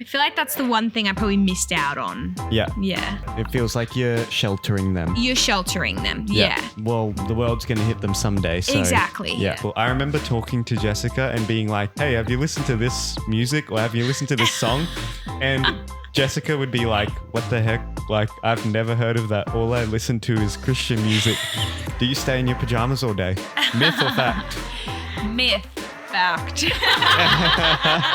feel like that's the one thing I probably missed out on. Yeah. Yeah. It feels like you're sheltering them. You're sheltering them. Yeah. Well, the world's going to hit them someday. So, Exactly. Yeah. Well, I remember talking to Jessica and being like, hey, have you listened to this music or have you listened to this song? And Jessica would be like, what the heck? Like, I've never heard of that. All I listen to is Christian music. Do you stay in your pajamas all day? Myth or fact? Myth. Fact.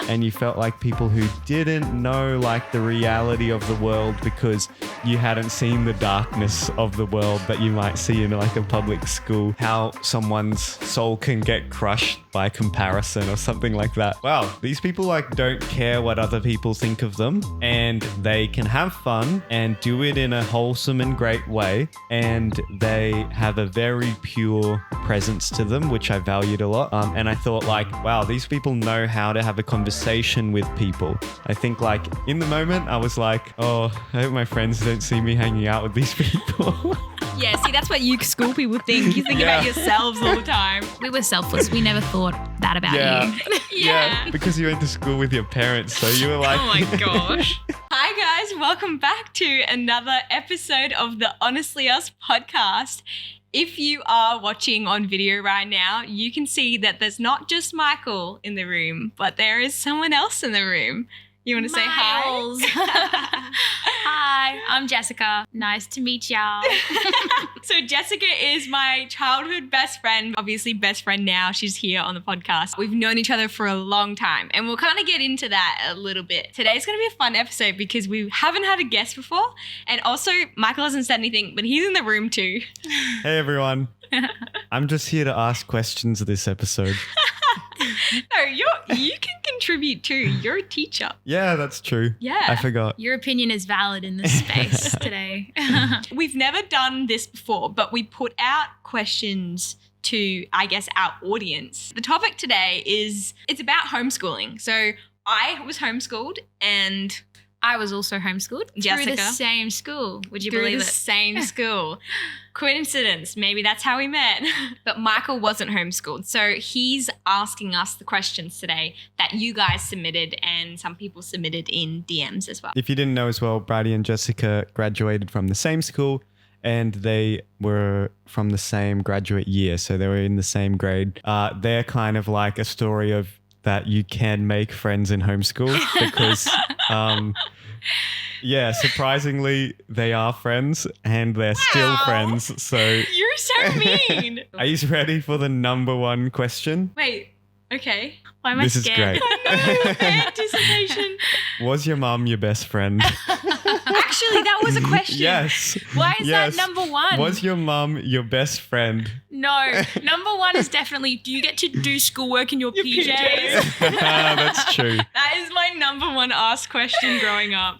And you felt like people who didn't know like the reality of the world because you hadn't seen the darkness of the world that you might see in like a public school. How someone's soul can get crushed by comparison or something like that. Wow, these people like don't care what other people think of them, and they can have fun and do it in a wholesome and great way, and they have a very pure presence to them, which I valued a lot. And I thought like, wow, these people know how to have a conversation with people. I think like in the moment I was like, oh, I hope my friends don't see me hanging out with these people. Yeah, see, that's what you school people think. You think about yourselves all the time. We were selfless. We never thought that about you. Yeah, because you went to school with your parents, so you were like... Oh my gosh. Hi guys, welcome back to another episode of the Honestly Us podcast. If you are watching on video right now, you can see that there's not just Michael in the room, but there is someone else in the room. You want to say hi? Hi, I'm Jessica. Nice to meet y'all. So Jessica is my childhood best friend, obviously best friend now. She's here on the podcast. We've known each other for a long time, and we'll kind of get into that a little bit. Today's going to be a fun episode because we haven't had a guest before, and also Michael hasn't said anything, but he's in the room too. Hey everyone. I'm just here to ask questions this episode. No, you can contribute too. You're a teacher. Yeah, that's true. Yeah. I forgot. Your opinion is valid in this space today. We've never done this before, but we put out questions to, I guess, our audience. The topic today it's about homeschooling. So I was homeschooled and... I was also homeschooled. Jessica. Through the same school. Would you through believe the it? same school. Coincidence. Maybe that's how we met. But Michael wasn't homeschooled. So he's asking us the questions today that you guys submitted and some people submitted in DMs as well. If you didn't know as well, Bridie and Jessica graduated from the same school and they were from the same graduate year. So they were in the same grade. They're kind of like a story of that you can make friends in homeschool because... yeah, surprisingly, they are friends and they're still friends. So you're so mean. Are you ready for the number one question? Wait, okay. Why am I This scared? is great. Oh no, anticipation. Was your mum your best friend? Actually, that was a question. Yes. Why is that number one? Was your mum your best friend? No. Number one is definitely, do you get to do schoolwork in your PJs? That's true. That is my number one asked question growing up.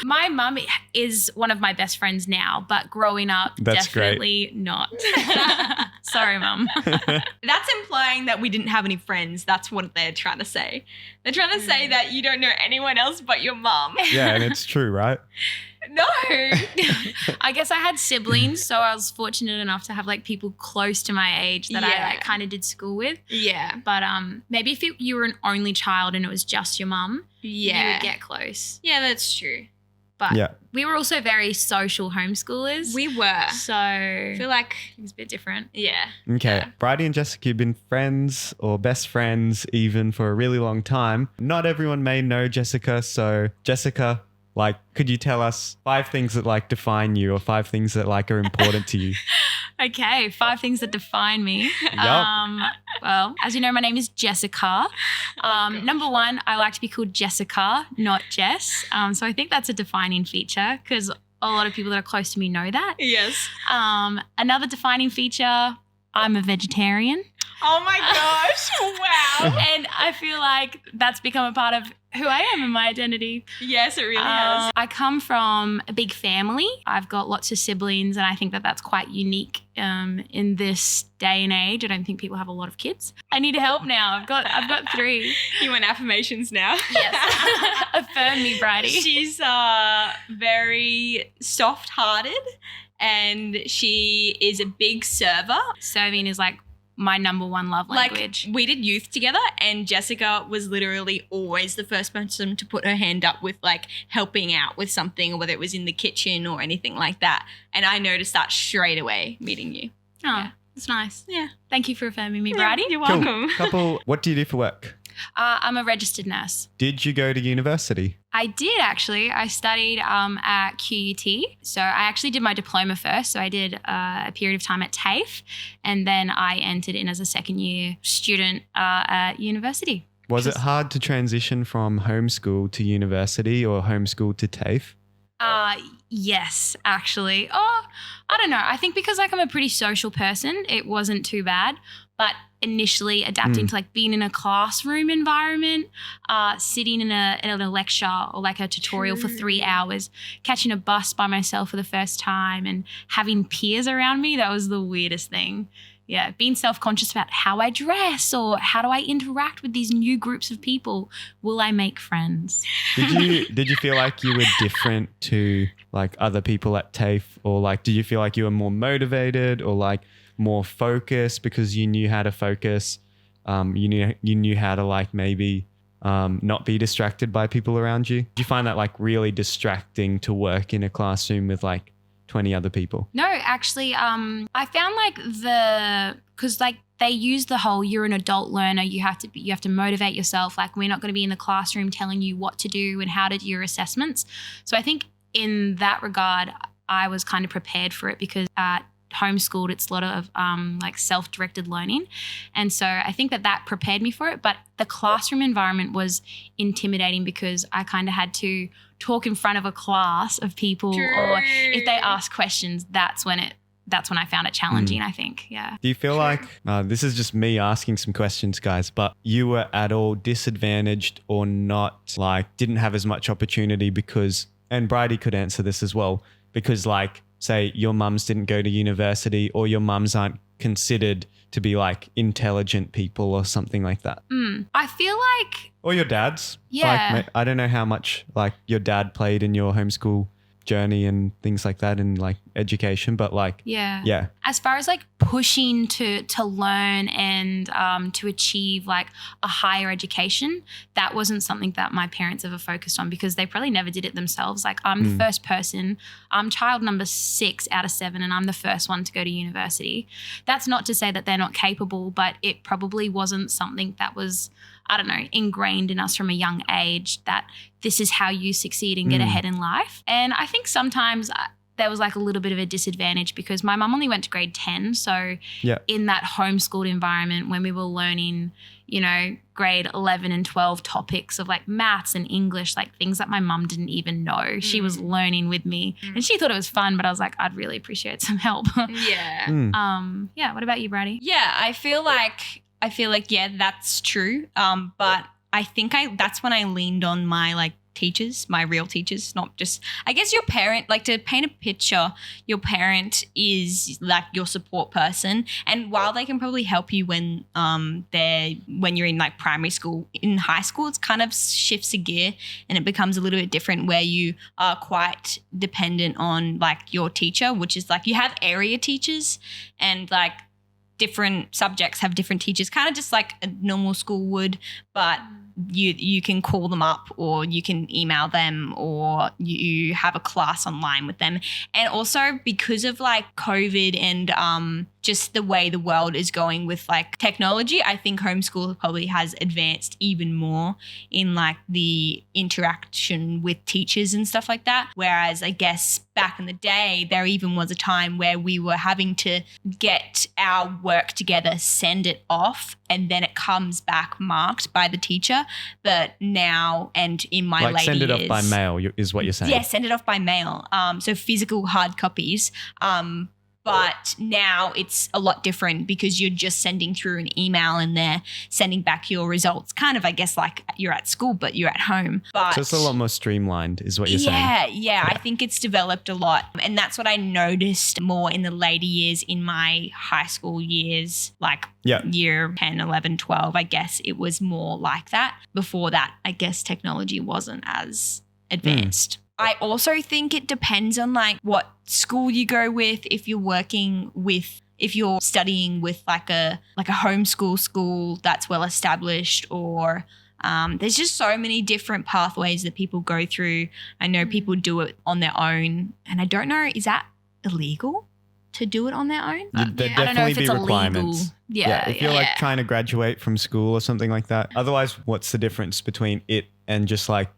My mum is one of my best friends now, but growing up, That's definitely not. Sorry, Mum. That's implying that we didn't have any friends. That's what they're trying to say. They're trying to say that you don't know anyone else but your mum. Yeah, and it's true, right? No. I guess I had siblings, so I was fortunate enough to have like people close to my age that I like kind of did school with. Yeah. But maybe if you were an only child and it was just your mum, you would get close. Yeah, that's true. But we were also very social homeschoolers. We were. So I feel like it was a bit different. Yeah. Okay. Yeah. Bridie and Jessica have been friends or best friends even for a really long time. Not everyone may know Jessica. So Jessica, like, could you tell us 5 things that like define you or 5 things that like are important to you? Okay, 5 things that define me. Yup. Well, as you know, my name is Jessica. Number 1, I like to be called Jessica, not Jess. So I think that's a defining feature because a lot of people that are close to me know that. Yes. Another defining feature, I'm a vegetarian. Oh my gosh. Wow. And I feel like that's become a part of who I am and my identity. Yes, it really has. I come from a big family. I've got lots of siblings and I think that that's quite unique in this day and age. I don't think people have a lot of kids. I need help now. I've got 3. You want affirmations now? Yes. Affirm me, Bridie. She's very soft-hearted and she is a big server. Serving is like my number one love language. Like, we did youth together, and Jessica was literally always the first person to put her hand up with like helping out with something, or whether it was in the kitchen or anything like that. And I noticed that straight away meeting you. Oh, it's nice. Yeah. Thank you for affirming me, Bridie. You're Cool. welcome. What do you do for work? I'm a registered nurse. Did you go to university? I did actually. I studied at QUT. So I actually did my diploma first. So I did a period of time at TAFE, and then I entered in as a second year student at university. Was it hard to transition from homeschool to university or homeschool to TAFE? Yes, actually. Oh, I don't know. I think because like I'm a pretty social person, it wasn't too bad. But initially adapting to like being in a classroom environment, sitting in a lecture or like a tutorial for 3 hours, catching a bus by myself for the first time and having peers around me, that was the weirdest thing. Yeah, being self-conscious about how I dress or how do I interact with these new groups of people. Will I make friends? Did you feel like you were different to like other people at TAFE, or like did you feel like you were more motivated or like more focused because you knew how to focus? You knew how to like maybe not be distracted by people around you? Did you find that like really distracting to work in a classroom with like 20 other people? No, actually, I found like because like they use the whole you're an adult learner, you have to motivate yourself. Like we're not going to be in the classroom telling you what to do and how to do your assessments. So I think in that regard, I was kind of prepared for it because at Homeschooled, it's a lot of like self-directed learning. And so I think that prepared me for it. But the classroom environment was intimidating because I kind of had to talk in front of a class of people. True. Or if they ask questions, that's when I found it challenging, I think. Yeah. Do you feel like, this is just me asking some questions, guys, but you were at all disadvantaged or not, like didn't have as much opportunity because, and Bridie could answer this as well, because like, say your mums didn't go to university or your mums aren't considered to be like intelligent people or something like that? I feel like... Or your dads. Yeah. Like, I don't know how much like your dad played in your homeschool journey and things like that in like education, but like... Yeah. As far as like pushing to learn and to achieve like a higher education, that wasn't something that my parents ever focused on because they probably never did it themselves. Like I'm the first person, I'm child number 6 out of 7 and I'm the first one to go to university. That's not to say that they're not capable, but it probably wasn't something that was, I don't know, ingrained in us from a young age that this is how you succeed and get ahead in life. And I think sometimes there was like a little bit of a disadvantage because my mum only went to grade 10. So in that homeschooled environment when we were learning, you know, grade 11 and 12 topics of like maths and English, like things that my mum didn't even know. She was learning with me and she thought it was fun, but I was like, I'd really appreciate some help. Yeah. What about you, Bridie? Yeah, I feel like, yeah, that's true. But I think that's when I leaned on my like teachers, my real teachers, not just, I guess your parent, like to paint a picture, your parent is like your support person. And while they can probably help you when you're in like primary school, in high school, it's kind of shifts a gear and it becomes a little bit different where you are quite dependent on like your teacher, which is like you have area teachers and like different subjects have different teachers, kind of just like a normal school would, but you can call them up or you can email them or you have a class online with them. And also because of like COVID and just the way the world is going with like technology, I think homeschool probably has advanced even more in like the interaction with teachers and stuff like that. Whereas I guess back in the day, there even was a time where we were having to get our work together, send it off, and then it comes back marked by the teacher. But now and in my like later send it years, off by mail is what you're saying? Yeah, send it off by mail. So physical hard copies. But now it's a lot different because you're just sending through an email and they're sending back your results. Kind of, I guess, like you're at school, but you're at home. But so it's a lot more streamlined is what you're saying? Yeah. I think it's developed a lot. And that's what I noticed more in the later years in my high school years, like year 10, 11, 12, I guess it was more like that. Before that, I guess technology wasn't as advanced. I also think it depends on like what school you go with. If you're working with if you're studying with like a homeschool school that's well established, or there's just so many different pathways that people go through. I know people do it on their own, and I don't know, is that illegal to do it on their own? There'd I don't know definitely if be it's requirements. illegal. Yeah, if you're like trying to graduate from school or something like that. Otherwise, what's the difference between it and just like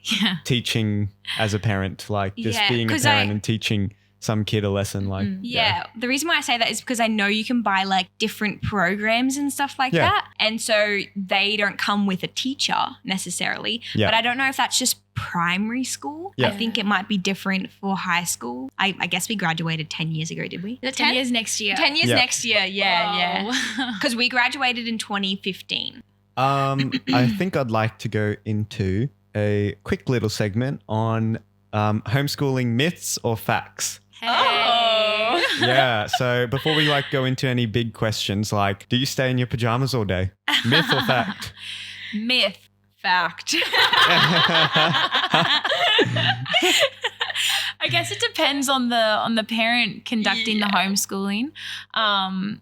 teaching as a parent, like just being a parent and teaching some kid a lesson? Like The reason why I say that is because I know you can buy like different programs and stuff like that, and so they don't come with a teacher necessarily. But I don't know if that's just primary school. I think it might be different for high school. I guess we graduated 10 years ago, did we? 10 years next year. 10 years next year, yeah. Because we graduated in 2015. I think I'd like to go into a quick little segment on homeschooling myths or facts. Hey. Yeah. So before we like go into any big questions, like, do you stay in your pajamas all day? Myth or fact? Myth. Fact. I guess it depends on the parent conducting the homeschooling.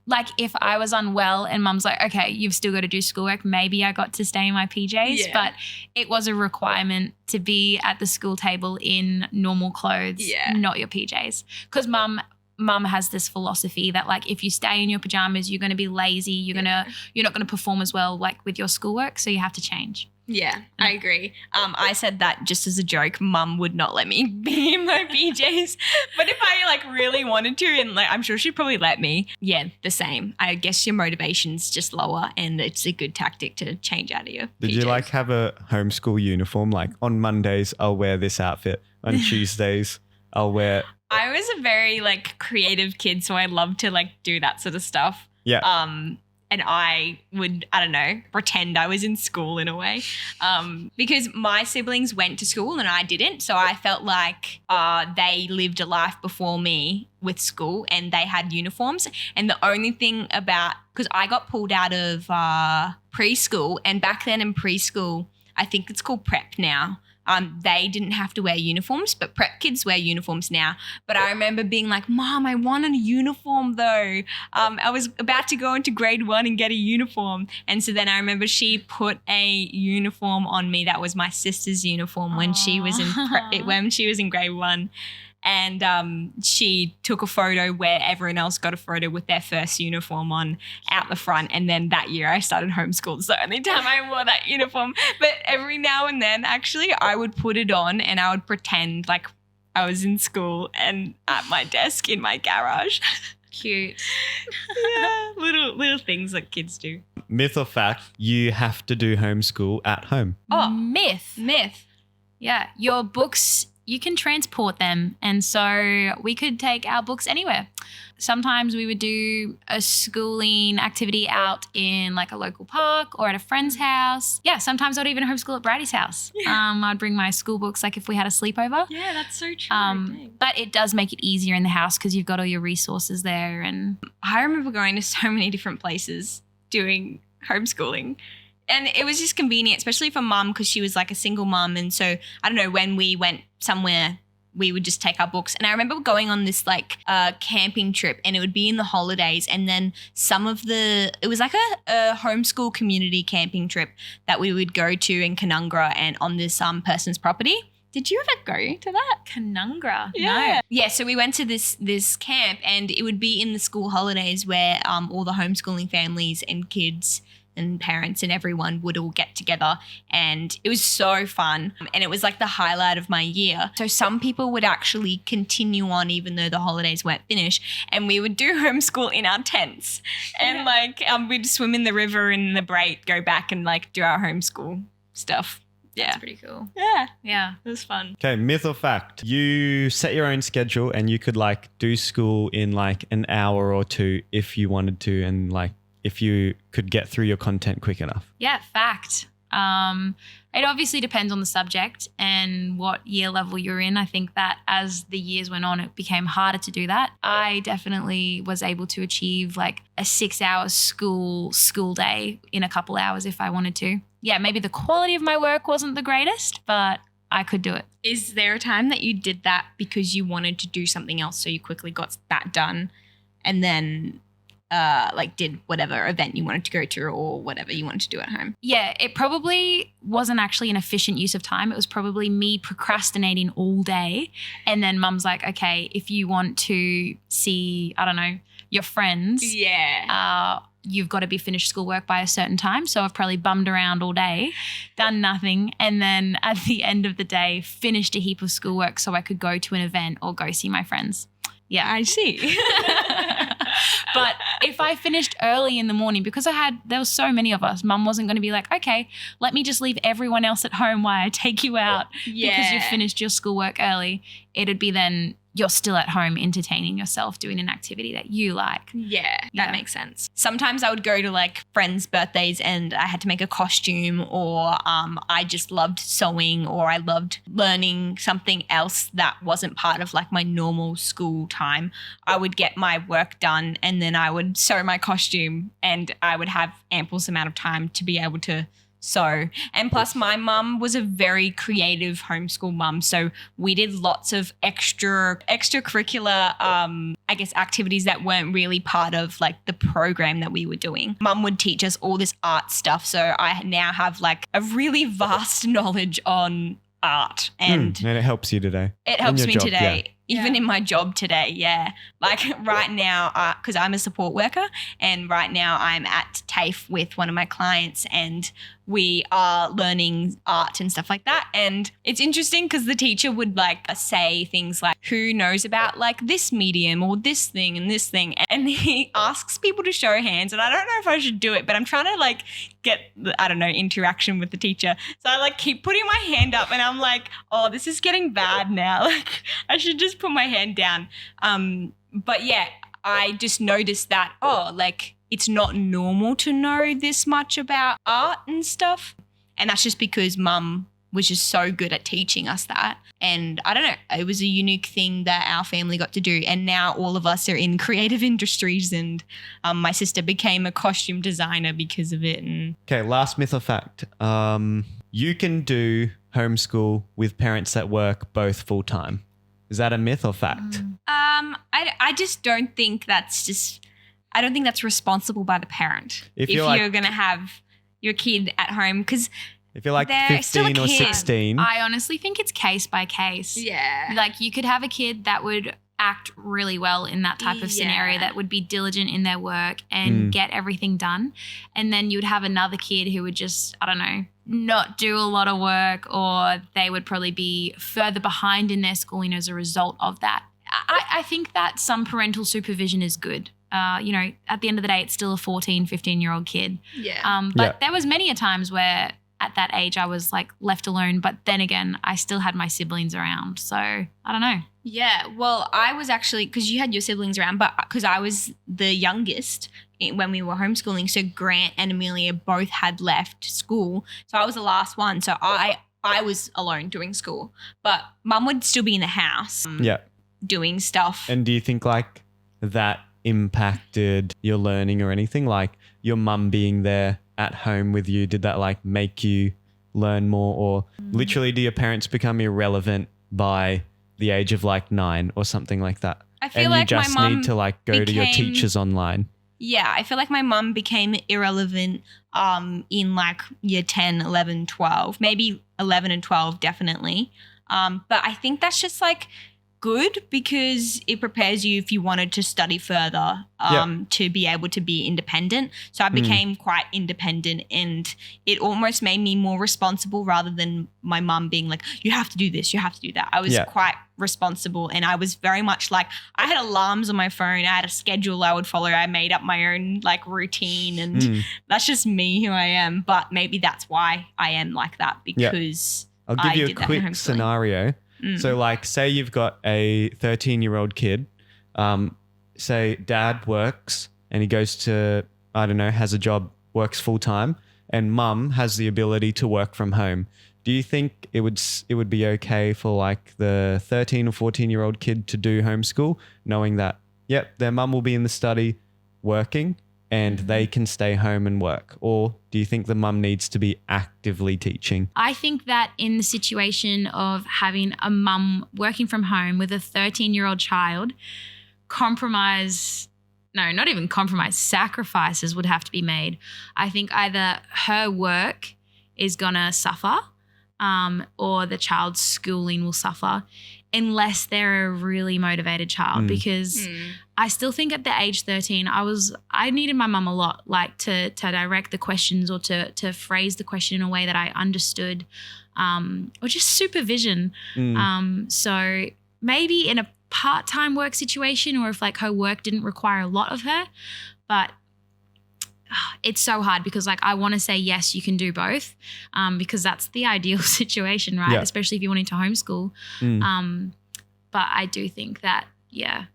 Like if I was unwell and mum's like, okay, you've still got to do schoolwork, maybe I got to stay in my PJs, but it was a requirement to be at the school table in normal clothes, not your PJs. Because mum has this philosophy that like if you stay in your pajamas, you're going to be lazy, you're not going to perform as well like with your schoolwork, so you have to change. Yeah, I agree. I said that just as a joke. Mum would not let me be in my PJs. But if I like really wanted to, and like I'm sure she'd probably let me. Yeah, the same. I guess your motivation's just lower, and it's a good tactic to change out of your Did PJs. you like have a homeschool uniform? Like on Mondays, I'll wear this outfit. On Tuesdays, I'll wear... I was a very like creative kid, so I loved to like do that sort of stuff. Yeah. And I would, I don't know, pretend I was in school in a way, because my siblings went to school and I didn't. So I felt like they lived a life before me with school and they had uniforms. And the only thing about, because I got pulled out of preschool, and back then in preschool, I think it's called prep now. They didn't have to wear uniforms, but prep kids wear uniforms now. But I remember being like, Mom, I want a uniform though. I was about to go into grade 1 and get a uniform. And so then I remember she put a uniform on me that was my sister's uniform when she was in grade 1. And she took a photo where everyone else got a photo with their first uniform on out the front. And then that year I started homeschooled. So the only time I wore that uniform. But every now and then, actually, I would put it on and I would pretend like I was in school and at my desk in my garage. Cute. Yeah, little things that kids do. Myth or fact, you have to do homeschool at home. Oh, myth. Yeah, your books, you can transport them. And so we could take our books anywhere. Sometimes we would do a schooling activity out in like a local park or at a friend's house. Yeah, sometimes I'd even homeschool at Bridie's house. Yeah. I'd bring my school books like if we had a sleepover. Yeah, that's so true. But it does make it easier in the house because you've got all your resources there. And I remember going to so many different places doing homeschooling. And it was just convenient, especially for mum because she was like a single mum. And so, I don't know, when we went somewhere, we would just take our books. And I remember going on this like camping trip, and it would be in the holidays. And then it was like a homeschool community camping trip that we would go to in Canungra and on this person's property. Did you ever go to that? Canungra? Yeah. No. Yeah, so we went to this camp, and it would be in the school holidays where all the homeschooling families and kids and parents and everyone would all get together, and it was so fun, and it was like the highlight of my year. So some people would actually continue on even though the holidays weren't finished, and we would do homeschool in our tents, and like we'd swim in the river in the break, go back and like do our homeschool stuff. Yeah. That's pretty cool. Yeah. It was fun. Okay, myth or fact, you set your own schedule and you could like do school in like an hour or two if you wanted to, and like if you could get through your content quick enough. Yeah, fact. It obviously depends on the subject and what year level you're in. I think that as the years went on, it became harder to do that. I definitely was able to achieve like a 6-hour school day in a couple hours if I wanted to. Yeah, maybe the quality of my work wasn't the greatest, but I could do it. Is there a time that you did that because you wanted to do something else so you quickly got that done and then did whatever event you wanted to go to or whatever you wanted to do at home. Yeah, it probably wasn't actually an efficient use of time. It was probably me procrastinating all day. And then mum's like, okay, if you want to see, I don't know, your friends, you've got to be finished schoolwork by a certain time. So I've probably bummed around all day, done nothing, and then at the end of the day, finished a heap of schoolwork so I could go to an event or go see my friends. Yeah, I see. But if I finished early in the morning, because there was so many of us, mum wasn't going to be like, okay, let me just leave everyone else at home while I take you out because you've finished your schoolwork early. It'd be then you're still at home entertaining yourself, doing an activity that you like. Yeah, that makes sense. Sometimes I would go to like friends' birthdays and I had to make a costume, or I just loved sewing, or I loved learning something else that wasn't part of like my normal school time. I would get my work done and then I would sew my costume, and I would have ample amount of time to be able to sew. And plus my mum was a very creative homeschool mum, so we did lots of extracurricular I guess activities that weren't really part of like the program that we were doing. Mum would teach us all this art stuff, so I now have like a really vast knowledge on art, and it helps you today. It helps me today. Even in my job today, Like right now, because I'm a support worker, and right now I'm at TAFE with one of my clients, and we are learning art and stuff like that. And it's interesting because the teacher would like say things like, who knows about like this medium or this thing and this thing? And he asks people to show hands, and I don't know if I should do it, but I'm trying to like get, interaction with the teacher. So I like keep putting my hand up, and I'm like, oh, this is getting bad now. Like I should just put my hand down. But yeah, I just noticed that, it's not normal to know this much about art and stuff. And that's just because mum was just so good at teaching us that. And I don't know, it was a unique thing that our family got to do. And now all of us are in creative industries, and my sister became a costume designer because of it. And okay, last myth or fact. You can do homeschool with parents that work both full time. Is that a myth or fact? I just don't think I don't think that's responsible by the parent. If you're going to have your kid at home, because if you're like 15 or 16. I honestly think it's case by case. Yeah. Like you could have a kid that would act really well in that type of scenario, that would be diligent in their work and get everything done. And then you'd have another kid who would just, not do a lot of work, or they would probably be further behind in their schooling as a result of that. I think that some parental supervision is good. At the end of the day, it's still a 14, 15-year-old kid. Yeah. But there was many a times where at that age I was like left alone, but then again, I still had my siblings around. So I don't know. Yeah. Well, I was actually, because you had your siblings around, but because I was the youngest when we were homeschooling. So Grant and Amelia both had left school. So I was the last one. So I was alone doing school, but mum would still be in the house doing stuff. And do you think like that impacted your learning or anything? Like your mum being there at home with you, did that like make you learn more, or literally do your parents become irrelevant by the age of like 9 or something like that? I feel and like you just my mum need to like go to your teachers online. Yeah, I feel like my mum became irrelevant in like year 10, 11, 12, maybe 11 and 12 definitely. But I think that's just like good because it prepares you if you wanted to study further to be able to be independent. So I became quite independent, and it almost made me more responsible rather than my mum being like, you have to do this, you have to do that. I was quite responsible, and I was very much like, I had alarms on my phone. I had a schedule I would follow. I made up my own like routine, and that's just me who I am. But maybe that's why I am like that, because I'll give you a quick scenario. So like say you've got a 13-year-old kid, say dad works and he goes to, has a job, works full time, and mum has the ability to work from home. Do you think it would be okay for like the 13 or 14-year-old kid to do homeschool, knowing that, their mum will be in the study working and they can stay home and work? Or do you think the mum needs to be actively teaching? I think that in the situation of having a mum working from home with a 13-year-old child, compromise not even compromise, sacrifices would have to be made. I think either her work is going to suffer or the child's schooling will suffer unless they're a really motivated child because I still think at the age 13, I needed my mum a lot, like to direct the questions or to phrase the question in a way that I understood or just supervision. So maybe in a part-time work situation or if like her work didn't require a lot of her, but it's so hard because like I want to say yes, you can do both because that's the ideal situation, right? Yeah. Especially if you're wanting to homeschool. But I do think that, yeah.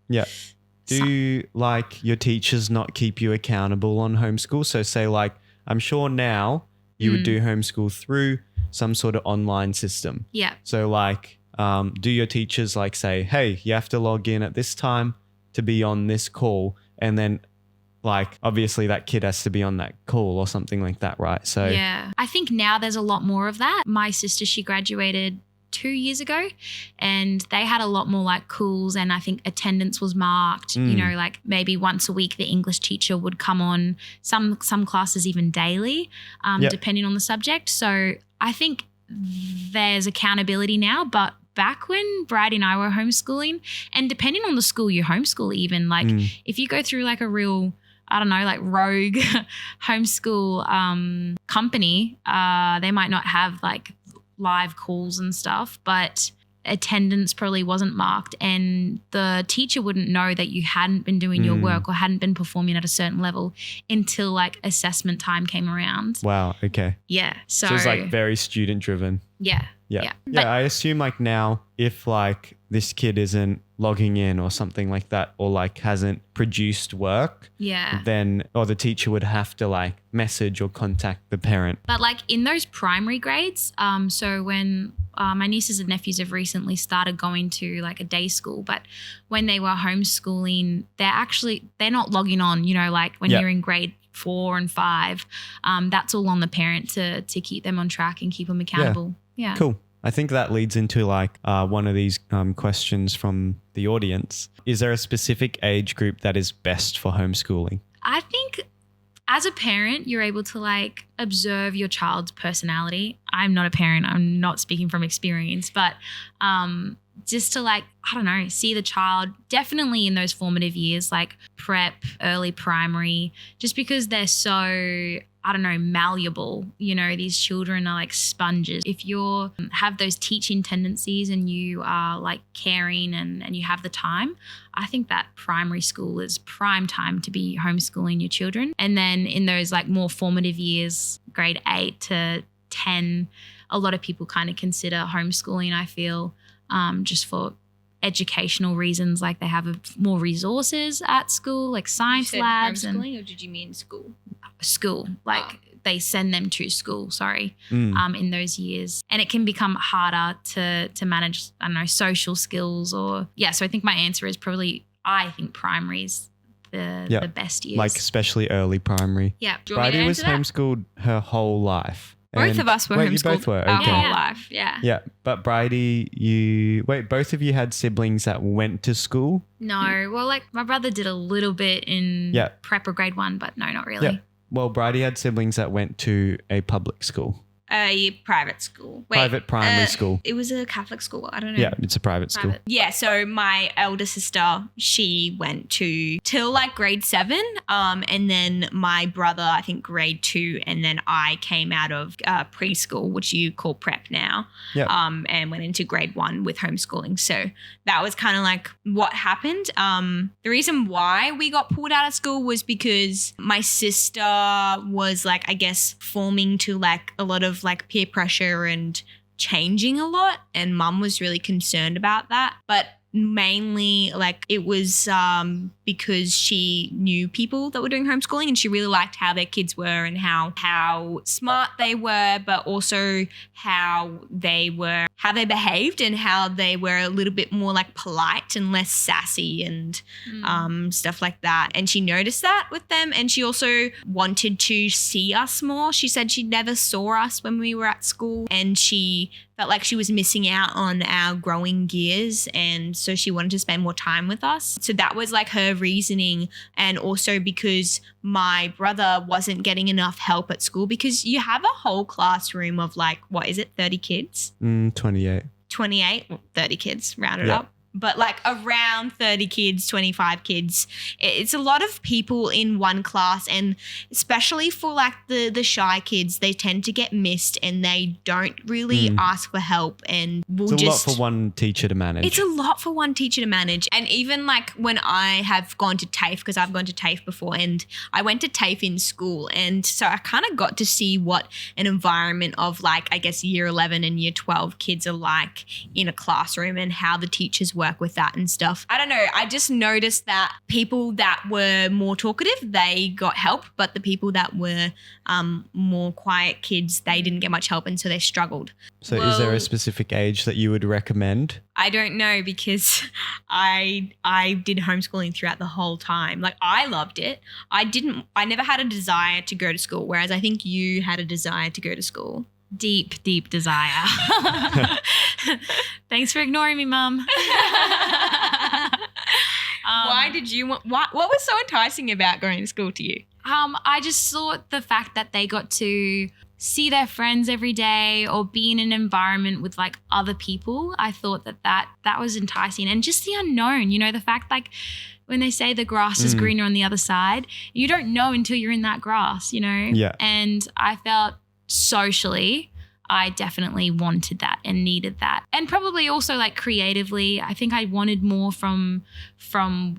Do like your teachers not keep you accountable on homeschool? So say like, I'm sure now you would do homeschool through some sort of online system. Yeah. So like, do your teachers like say, hey, you have to log in at this time to be on this call, and then like obviously that kid has to be on that call or something like that, right? So yeah, I think now there's a lot more of that. My sister, she graduated 2 years ago and they had a lot more like calls, and I think attendance was marked, you know, like maybe once a week the English teacher would come on, some classes even daily, depending on the subject. So I think there's accountability now, but back when Bridie and I were homeschooling, and depending on the school you homeschool even, like if you go through like a real, I don't know, like rogue homeschool company, they might not have like live calls and stuff, but attendance probably wasn't marked and the teacher wouldn't know that you hadn't been doing your work or hadn't been performing at a certain level until like assessment time came around. Wow. Okay. Yeah. So it's like very student driven. Yeah. Yeah. But I assume like now if like this kid isn't logging in or something like that or like hasn't produced work, then or the teacher would have to like message or contact the parent. But like in those primary grades, so when my nieces and nephews have recently started going to like a day school, but when they were homeschooling, they're not logging on, you know, like when you're in grade 4 and 5, that's all on the parent to keep them on track and keep them accountable. Yeah. Cool. I think that leads into like one of these questions from the audience. Is there a specific age group that is best for homeschooling? I think as a parent, you're able to like observe your child's personality. I'm not a parent. I'm not speaking from experience, but just to like, I don't know, see the child definitely in those formative years, like prep, early primary, just because they're so, I don't know, malleable. You know, these children are like sponges. If you have those teaching tendencies and you are like caring and you have the time, I think that primary school is prime time to be homeschooling your children. And then in those like more formative years, grade 8 to 10, a lot of people kind of consider homeschooling, I feel, just for educational reasons, like they have more resources at school, like science labs. Homeschooling, or did you mean school? School, like they send them to school, in those years. And it can become harder to manage, I don't know, social skills or, so I think my answer is probably, I think primary is the best years. Like especially early primary. Yeah. Bridie was homeschooled her whole life. Both of us were homeschooled you both were? our Okay. whole life. Yeah. Yeah, but Bridie, both of you had siblings that went to school? No, well, like my brother did a little bit in prep or grade 1, but no, not really. Yeah. Well, Bridie had siblings that went to a public school. A private school. Private primary school. It was a Catholic school. I don't know. Yeah, it's a private school. Yeah, so my elder sister, she went till like grade 7, and then my brother, I think grade 2, and then I came out of preschool, which you call prep now, and went into grade 1 with homeschooling. So that was kind of like what happened. The reason why we got pulled out of school was because my sister was like, I guess, forming to like a lot of like peer pressure and changing a lot, and mum was really concerned about that. But mainly like it was because she knew people that were doing homeschooling and she really liked how their kids were and how smart they were, but also how they behaved and how they were a little bit more like polite and less sassy and stuff like that. And she noticed that with them, and she also wanted to see us more. She said she never saw us when we were at school, and she felt like she was missing out on our growing years, and so she wanted to spend more time with us. So that was like her reasoning, and also because my brother wasn't getting enough help at school, because you have a whole classroom of like, what is it, 30 kids? 28. 28, 30 kids, rounded Yeah. up. But like around 30 kids, 25 kids. It's a lot of people in one class, and especially for like the shy kids, they tend to get missed and they don't really ask for help, and It's a lot for one teacher to manage. It's a lot for one teacher to manage. And even like when I have gone to TAFE, because I've gone to TAFE before, and I went to TAFE in school, and so I kind of got to see what an environment of like, I guess, year 11 and year 12 kids are like in a classroom, and how the teachers work with that and stuff. I don't know. I just noticed that people that were more talkative, they got help, but the people that were more quiet kids, they didn't get much help, and so they struggled. So is there a specific age that you would recommend? I don't know, because I did homeschooling throughout the whole time. Like, I loved it. I never had a desire to go to school, whereas I think you had a desire to go to school. Deep, deep desire. Thanks for ignoring me, Mum. Why did you want, what was so enticing about going to school to you? I just thought the fact that they got to see their friends every day or be in an environment with like other people, I thought that was enticing. And just the unknown, you know, the fact like when they say the grass is greener on the other side, you don't know until you're in that grass, you know? Yeah. And I felt socially, I definitely wanted that and needed that. And probably also like creatively, I think I wanted more from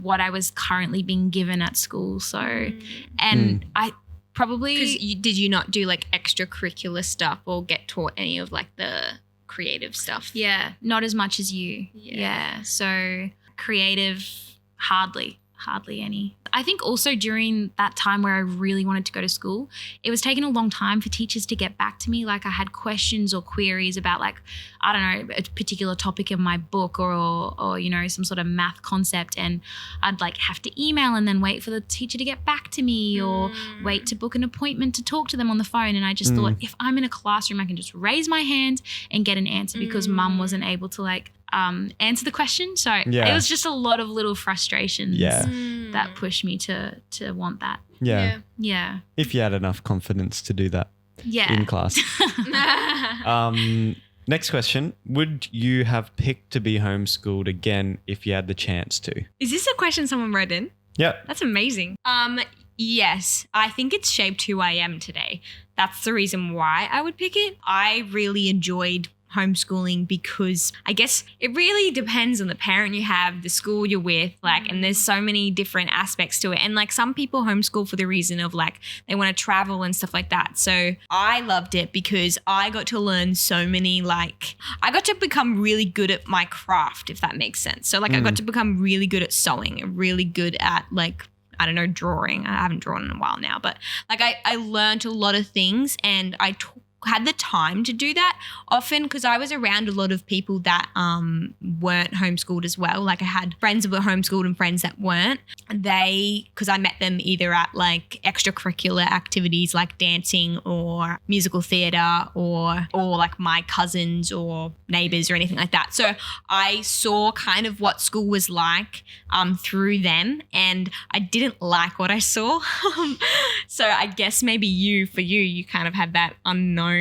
what I was currently being given at school. So, and I probably... Because did you not do like extracurricular stuff or get taught any of like the creative stuff? Yeah, not as much as you. Yeah. So creative, hardly any. I think also during that time where I really wanted to go to school, it was taking a long time for teachers to get back to me. Like I had questions or queries about like, I don't know, a particular topic in my book or you know, some sort of math concept, and I'd like have to email and then wait for the teacher to get back to me or wait to book an appointment to talk to them on the phone. And I just thought, if I'm in a classroom, I can just raise my hand and get an answer, because Mum wasn't able to like answer the question. So it was just a lot of little frustrations that pushed me to want that. Yeah. If you had enough confidence to do that in class. Next question. Would you have picked to be homeschooled again if you had the chance to? Is this a question someone wrote in? Yep. That's amazing. Yes, I think it's shaped who I am today. That's the reason why I would pick it. I really enjoyed homeschooling because I guess it really depends on the parent you have, the school you're with, like, and there's so many different aspects to it. And like some people homeschool for the reason of like they want to travel and stuff like that. So I loved it because I got to learn so many, like I got to become really good at my craft, if that makes sense. So like I got to become really good at sewing, really good at like, I don't know, drawing. I haven't drawn in a while now, but like I learned a lot of things, and I had the time to do that often because I was around a lot of people that weren't homeschooled as well. Like I had friends that were homeschooled and friends that weren't. Because I met them either at like extracurricular activities like dancing or musical theatre or like my cousins or neighbours or anything like that. So I saw kind of what school was like through them, and I didn't like what I saw. So I guess maybe you kind of had that unknown.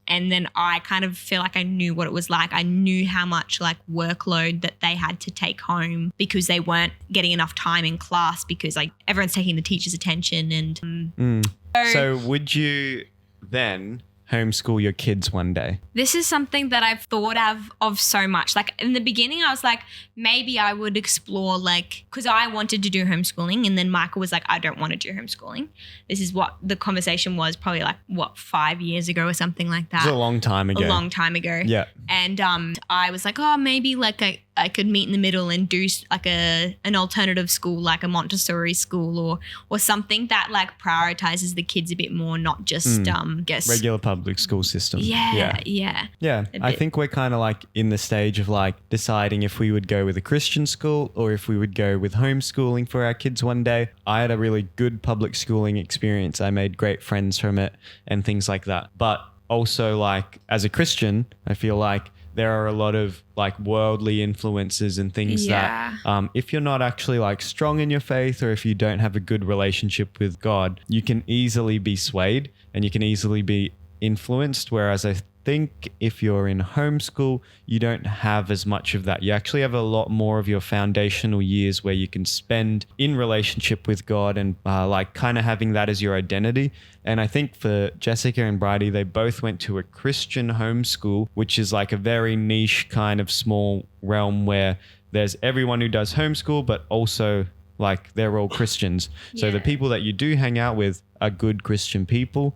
And then I kind of feel like I knew what it was like. I knew how much like workload that they had to take home because they weren't getting enough time in class because like everyone's taking the teacher's attention. And so would you then homeschool your kids one day? This is something that I've thought of so much. Like in the beginning, I was like, maybe I would explore like, because I wanted to do homeschooling, and then Michael was like, I don't want to do homeschooling. This is what the conversation was probably like, 5 years ago or something like that. It's a long time ago. Yeah. And I was like, oh, maybe like I could meet in the middle and do like an alternative school, like a Montessori school or something that like prioritizes the kids a bit more, not just guess regular public school system. Yeah. I think we're kind of like in the stage of like deciding if we would go with a Christian school or if we would go with homeschooling for our kids one day. I had a really good public schooling experience. I made great friends from it and things like that. But also like as a Christian, I feel like there are a lot of like worldly influences and things that if you're not actually like strong in your faith, or if you don't have a good relationship with God, you can easily be swayed and you can easily be influenced. Whereas I think if you're in homeschool, you don't have as much of that. You actually have a lot more of your foundational years where you can spend in relationship with God and like kind of having that as your identity. And I think for Jessica and Bridie, they both went to a Christian homeschool, which is like a very niche kind of small realm where there's everyone who does homeschool, but also like they're all Christians. So the people that you do hang out with are good Christian people.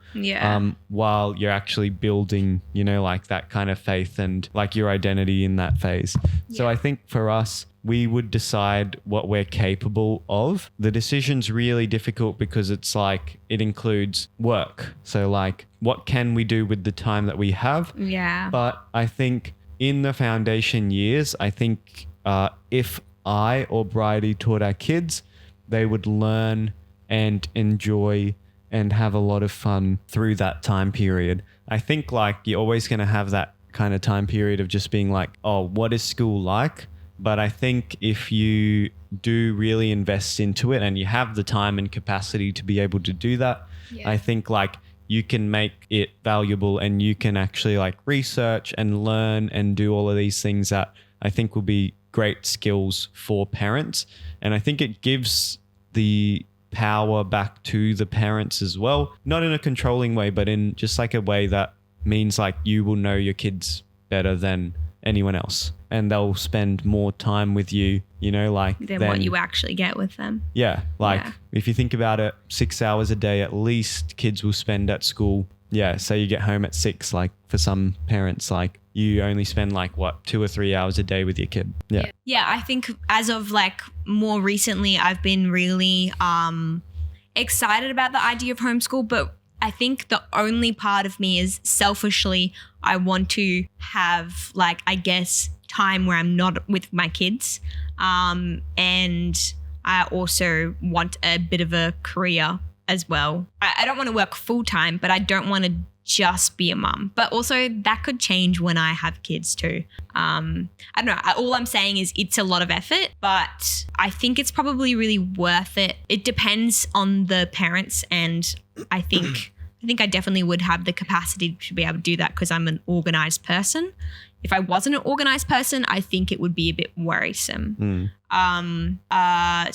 While you're actually building, you know, like that kind of faith and like your identity in that phase. So I think for us, we would decide what we're capable of. The decision's really difficult because it's like it includes work. So like what can we do with the time that we have? But I think in the foundation years, I think if I or Bridie taught our kids, they would learn and enjoy and have a lot of fun through that time period. I think like you're always going to have that kind of time period of just being like, oh, what is school like? But I think if you do really invest into it and you have the time and capacity to be able to do that, I think like you can make it valuable and you can actually like research and learn and do all of these things that I think will be great skills for parents. And I think it gives the power back to the parents as well, not in a controlling way, but in just like a way that means like you will know your kids better than anyone else and they'll spend more time with you, you know, like than what you actually get with them. If you think about it, 6 hours a day at least kids will spend at school. Say you get home at 6, like for some parents, like you only spend like 2 or 3 hours a day with your kid. I think as of like more recently, I've been really excited about the idea of homeschool, but I think the only part of me is selfishly, I want to have like, I guess, time where I'm not with my kids. And I also want a bit of a career as well. I don't want to work full time, but I don't want to just be a mum. But also that could change when I have kids too. I don't know. All I'm saying is it's a lot of effort, but I think it's probably really worth it. It depends on the parents, and I think I definitely would have the capacity to be able to do that because I'm an organized person. If I wasn't an organized person, I think it would be a bit worrisome. I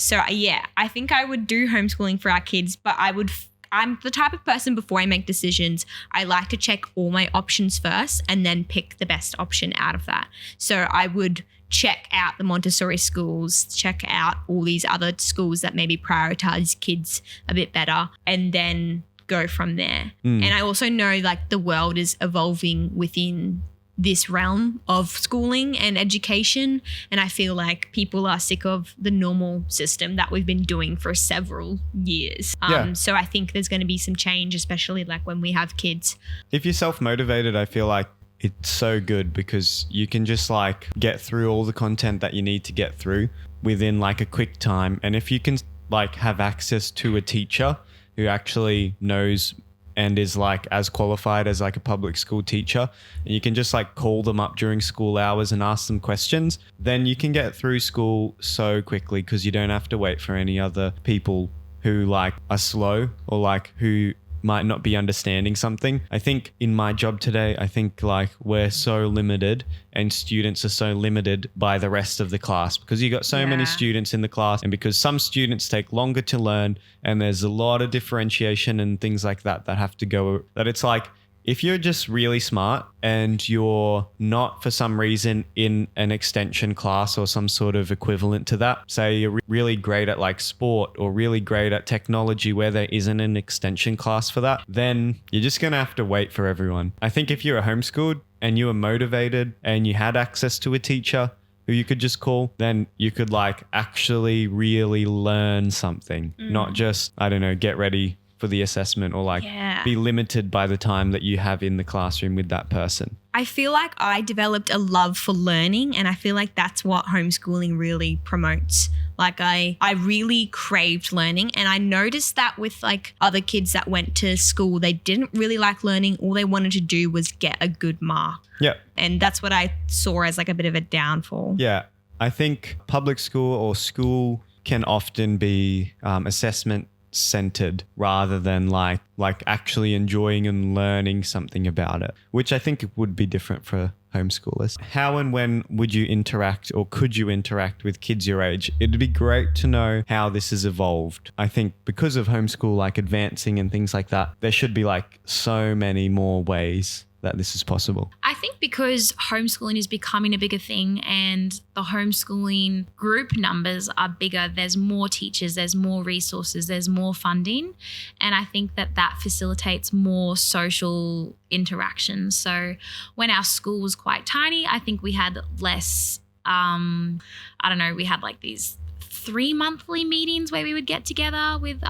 think I would do homeschooling for our kids, but I'm the type of person, before I make decisions, I like to check all my options first and then pick the best option out of that. So I would check out the Montessori schools, check out all these other schools that maybe prioritize kids a bit better, and then go from there. And I also know like the world is evolving within this realm of schooling and education, and I feel like people are sick of the normal system that we've been doing for several years. So I think there's going to be some change, especially like when we have kids. If you're self-motivated, I feel like it's so good because you can just like get through all the content that you need to get through within like a quick time. And if you can like have access to a teacher who actually knows and is like as qualified as like a public school teacher, and you can just like call them up during school hours and ask them questions, then you can get through school so quickly because you don't have to wait for any other people who like are slow or like who might not be understanding something. I think in my job today, I think like we're so limited and students are so limited by the rest of the class because you got so many students in the class, and because some students take longer to learn and there's a lot of differentiation and things like that have to go, that it's like, if you're just really smart and you're not for some reason in an extension class or some sort of equivalent to that, say you're really great at like sport or really great at technology where there isn't an extension class for that, then you're just going to have to wait for everyone. I think if you were homeschooled and you were motivated and you had access to a teacher who you could just call, then you could like actually really learn something, not just, I don't know, get ready for the assessment or like Yeah. be limited by the time that you have in the classroom with that person. I feel like I developed a love for learning, and I feel like that's what homeschooling really promotes. Like I really craved learning, and I noticed that with like other kids that went to school, they didn't really like learning. All they wanted to do was get a good mark. Yeah. And that's what I saw as like a bit of a downfall. Yeah. I think public school or school can often be assessment centered rather than like actually enjoying and learning something about it, which I think would be different for homeschoolers. How and when would you interact or could you interact with kids your age? It'd be great to know how this has evolved. I think because of homeschool like advancing and things like that, there should be like so many more ways that this is possible. I think because homeschooling is becoming a bigger thing and the homeschooling group numbers are bigger, there's more teachers, there's more resources, there's more funding. And I think that facilitates more social interactions. So when our school was quite tiny, I think we had less, we had like these 3 monthly meetings where we would get together with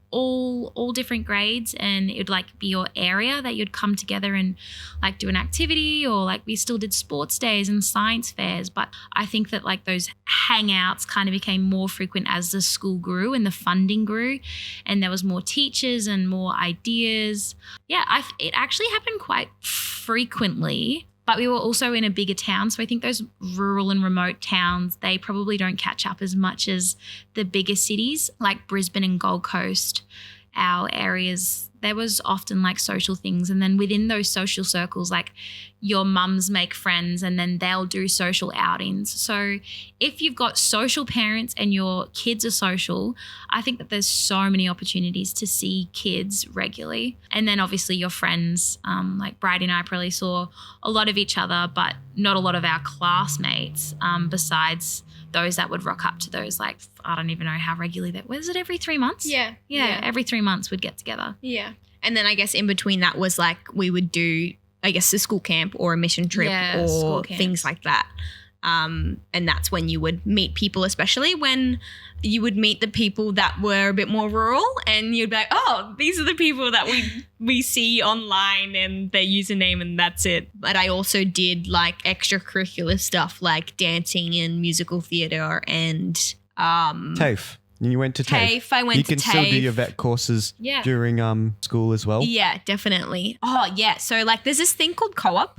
all different grades, and it would like be your area that you'd come together and like do an activity, or like we still did sports days and science fairs. But I think that like those hangouts kind of became more frequent as the school grew and the funding grew and there was more teachers and more ideas. Yeah, it actually happened quite frequently. But we were also in a bigger town. So I think those rural and remote towns, they probably don't catch up as much as the bigger cities like Brisbane and Gold Coast. Our areas, there was often like social things. And then within those social circles, like your mums make friends and then they'll do social outings. So if you've got social parents and your kids are social, I think that there's so many opportunities to see kids regularly. And then obviously your friends, like Bridie and I probably saw a lot of each other, but not a lot of our classmates, besides those that would rock up to those, like, I don't even know how regularly that was. It every 3 months? Yeah. Every 3 months we'd get together. Yeah. And then I guess in between that was like we would do, I guess, a school camp or a mission trip or things like that. And that's when you would meet people, especially when you would meet the people that were a bit more rural, and you'd be like, oh, these are the people that we see online and their username and that's it. But I also did like extracurricular stuff like dancing and musical theatre and TAFE. You went to TAFE. I went to TAFE. You can still do your vet courses during school as well. Yeah, definitely. Oh, yeah. So like there's this thing called co-op.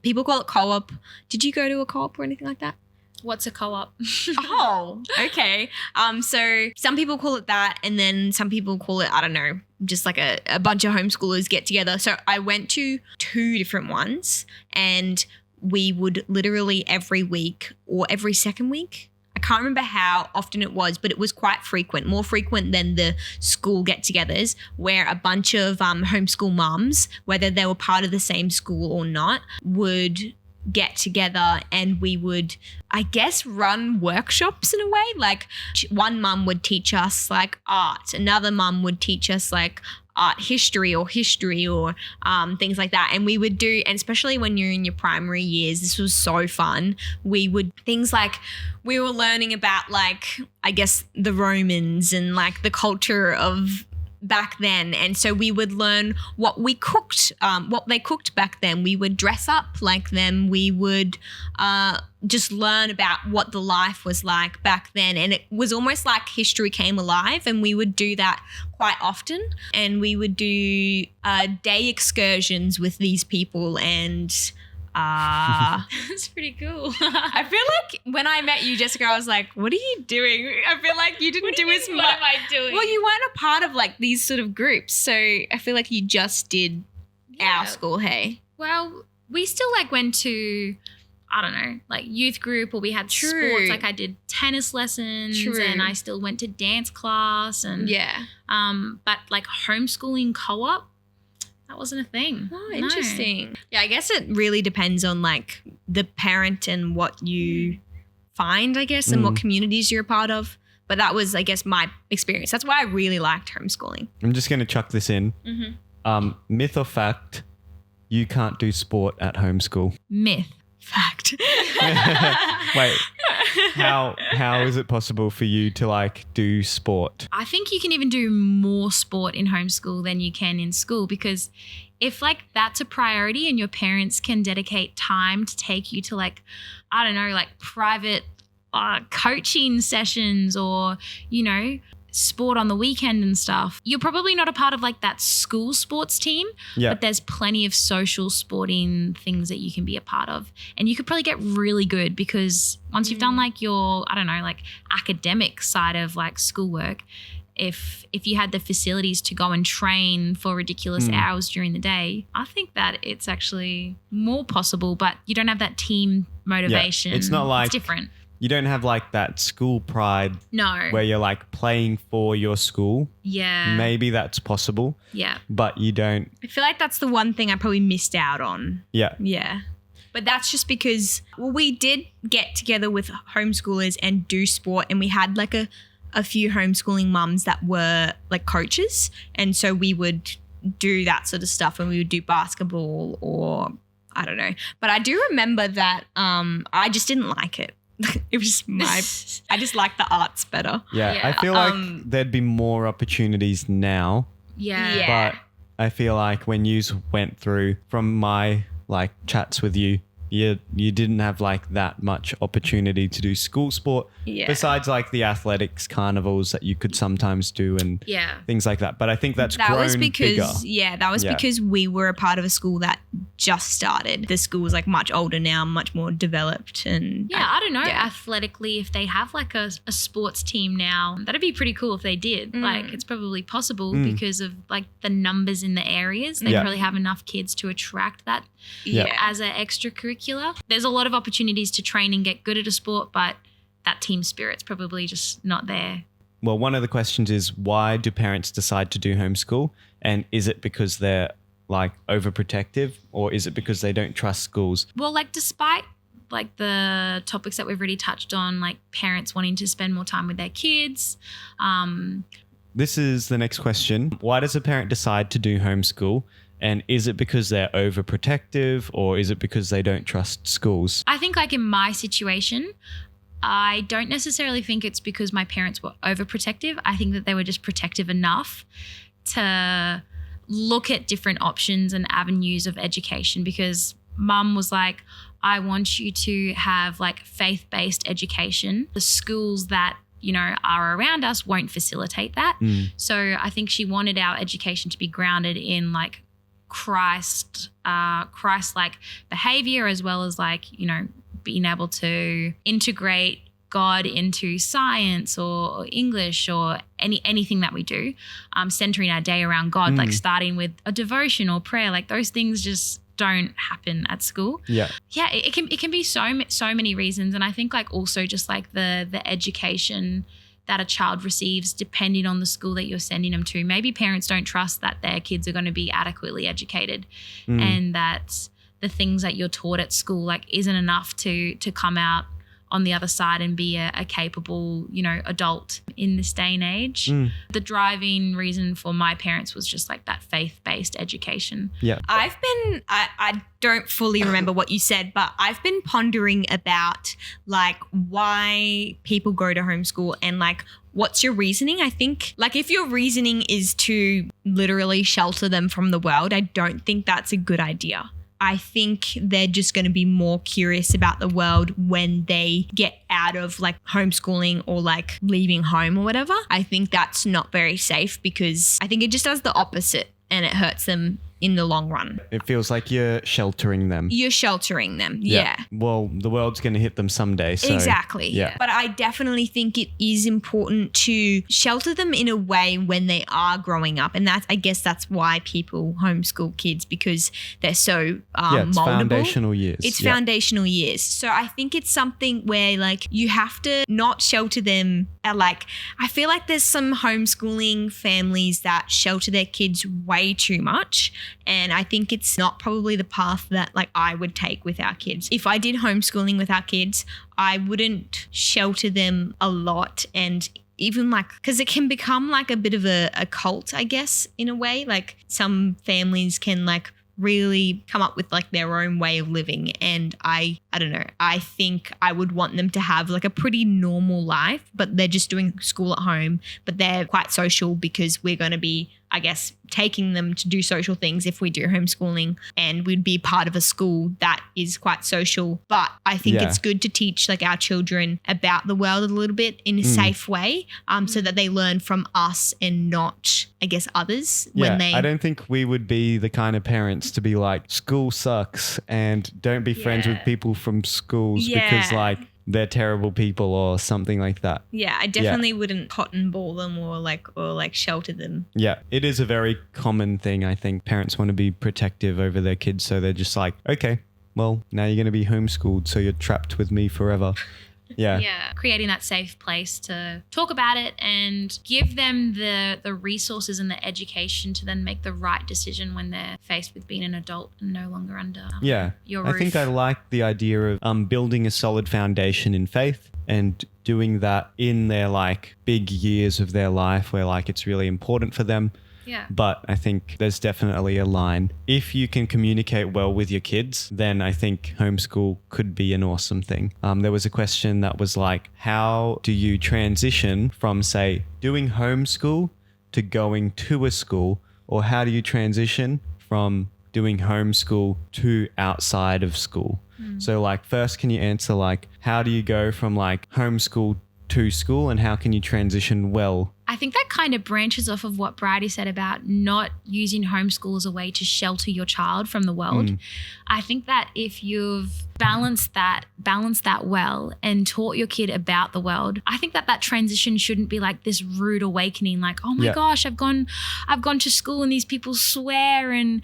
People call it co-op. Did you go to a co-op or anything like that? What's a co-op? Oh, okay. So some people call it that, and then some people call it, I don't know, just like a bunch of homeschoolers get together. So I went to 2 different ones, and we would literally every week or every second week, I can't remember how often it was, but it was quite frequent, more frequent than the school get-togethers, where a bunch of homeschool mums, whether they were part of the same school or not, would get together and we would, I guess, run workshops in a way. Like one mum would teach us like art, another mum would teach us like art history or things like that. And we would do, and especially when you're in your primary years, this was so fun. We would, things like we were learning about like, I guess, the Romans and like the culture of back then. And so we would learn what we cooked, what they cooked back then. We would dress up like them. We would just learn about what the life was like back then. And it was almost like history came alive, and we would do that quite often. And we would do day excursions with these people, and That's pretty cool. I feel like when I met you, Jessica, I was like, what are you doing? I feel like you didn't do as much. What am I doing? Well, you weren't a part of like these sort of groups. So I feel like you just did our school, hey? Well, we still like went to, I don't know, like youth group, or we had sports. Like I did tennis lessons and I still went to dance class and but like homeschooling co-op, that wasn't a thing. Oh, interesting. Yeah, I guess it really depends on like the parent and what you find, I guess, and what communities you're a part of. But that was, I guess, my experience. That's why I really liked homeschooling. I'm just going to chuck this in. Myth or fact, you can't do sport at homeschool? Myth. Fact. Wait, how is it possible for you to like do sport? I think you can even do more sport in homeschool than you can in school, because if like that's a priority and your parents can dedicate time to take you to like, I don't know, like private coaching sessions or, you know, sport on the weekend and stuff, you're probably not a part of like that school sports team, but there's plenty of social sporting things that you can be a part of. And you could probably get really good, because once you've done like your, I don't know, like academic side of like schoolwork, if you had the facilities to go and train for ridiculous hours during the day, I think that it's actually more possible, but you don't have that team motivation. It's not like, it's different. You don't have like that school pride. No. Where you're like playing for your school. Yeah. Maybe that's possible. Yeah. But you don't. I feel like that's the one thing I probably missed out on. Yeah. Yeah. But that's just because, well, we did get together with homeschoolers and do sport, and we had like a few homeschooling mums that were like coaches. And so we would do that sort of stuff, and we would do basketball or I don't know. But I do remember that I just didn't like it. It was I just like the arts better. Yeah. I feel like there'd be more opportunities now. Yeah. But I feel like when you went through, from my like chats with you, you didn't have like that much opportunity to do school sport besides like the athletics carnivals that you could sometimes do and things like that. But I think that was because bigger. That was because we were a part of a school that just started. The school is like much older now, much more developed, and I don't know, athletically, if they have like a sports team now, that'd be pretty cool if they did. Like it's probably possible because of like the numbers in the areas. They probably have enough kids to attract that as an extracurricular. There's a lot of opportunities to train and get good at a sport, but that team spirit's probably just not there. Well, one of the questions is, why do parents decide to do homeschool? And is it because they're like overprotective, or is it because they don't trust schools? Well, like despite like the topics that we've already touched on, like parents wanting to spend more time with their kids. This is the next question. Why does a parent decide to do homeschool? And is it because they're overprotective, or is it because they don't trust schools? I think like in my situation, I don't necessarily think it's because my parents were overprotective. I think that they were just protective enough to look at different options and avenues of education, because mum was like, I want you to have like faith-based education. The schools that are around us won't facilitate that. So I think she wanted our education to be grounded in like Christ-like behavior, as well as like, being able to integrate God into science or English or anything that we do, centering our day around God, like starting with a devotion or prayer. Like those things just don't happen at school. It can be so many reasons. And I think like also just like the education that a child receives depending on the school that you're sending them to. Maybe parents don't trust that their kids are going to be adequately educated, and that the things that you're taught at school like isn't enough to come out on the other side and be a capable, adult in this day and age. The driving reason for my parents was just like that faith-based education. Yeah. I don't fully remember what you said, but I've been pondering about like why people go to homeschool and like what's your reasoning. I think like if your reasoning is to literally shelter them from the world, I don't think that's a good idea. I think they're just going to be more curious about the world when they get out of like homeschooling or like leaving home or whatever. I think that's not very safe, because I think it just does the opposite and it hurts them in the long run. It feels like you're sheltering them. You're sheltering them. Yeah. Well, the world's going to hit them someday. So, exactly. Yeah. But I definitely think it is important to shelter them in a way when they are growing up. And I guess that's why people homeschool kids, because they're so it's moldable. foundational years. It's foundational years. So I think it's something where like you have to not shelter them. Like I feel like there's some homeschooling families that shelter their kids way too much. And I think it's not probably the path that like I would take with our kids. If I did homeschooling with our kids, I wouldn't shelter them a lot, and even like, because it can become like a bit of a cult, I guess, in a way. Like some families can like really come up with like their own way of living. And I don't know, I think I would want them to have like a pretty normal life, but they're just doing school at home, but they're quite social because we're going to be, I guess, taking them to do social things if we do homeschooling, and we'd be part of a school that is quite social. But I think it's good to teach like our children about the world a little bit in a safe way, so that they learn from us and not, I guess, others. I don't think we would be the kind of parents to be like, school sucks and don't be friends with people from schools because like they're terrible people or something like that. Yeah, I definitely wouldn't cotton ball them or shelter them. Yeah, it is a very common thing. I think parents want to be protective over their kids, so they're just like, okay, well, now you're going to be homeschooled, so you're trapped with me forever. Yeah. Creating that safe place to talk about it and give them the resources and the education to then make the right decision when they're faced with being an adult and no longer under your roof. I think I like the idea of building a solid foundation in faith and doing that in their like big years of their life where like it's really important for them. Yeah. But I think there's definitely a line. If you can communicate well with your kids, then I think homeschool could be an awesome thing. There was a question that was like, how do you transition from, say, doing homeschool to going to a school? Or how do you transition from doing homeschool to outside of school? So like, first, can you answer like, how do you go from like homeschool to school, and how can you transition well? I think that kind of branches off of what Bridie said about not using homeschool as a way to shelter your child from the world. I think that if you've balanced that well and taught your kid about the world, I think that transition shouldn't be like this rude awakening, like, oh my gosh, I've gone to school and these people swear and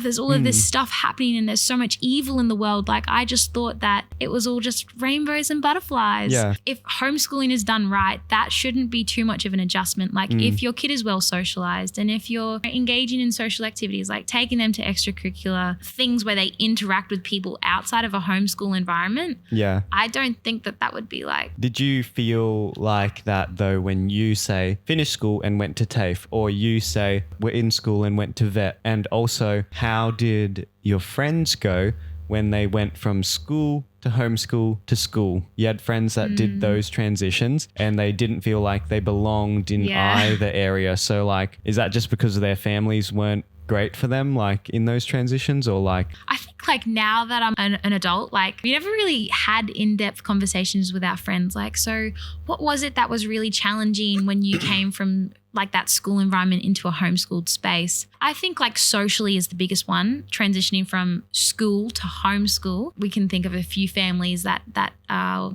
there's all of this stuff happening and there's so much evil in the world. Like, I just thought that it was all just rainbows and butterflies. Yeah. If homeschooling is done right, that shouldn't be too much of an adjustment. Like if your kid is well socialized and if you're engaging in social activities, like taking them to extracurricular things where they interact with people outside of a homeschool environment, I don't think that would be like. Did you feel like that though when you say finished school and went to TAFE, or you say we're in school and went to vet? And also, how did your friends go when they went from school to homeschool to school? You had friends that did those transitions and they didn't feel like they belonged in either area. So like, is that just because their families weren't great for them, like in those transitions, or like? I think like now that I'm an adult, like we never really had in-depth conversations with our friends. Like, so what was it that was really challenging when you came from like that school environment into a homeschooled space? I think like socially is the biggest one, transitioning from school to homeschool. We can think of a few families that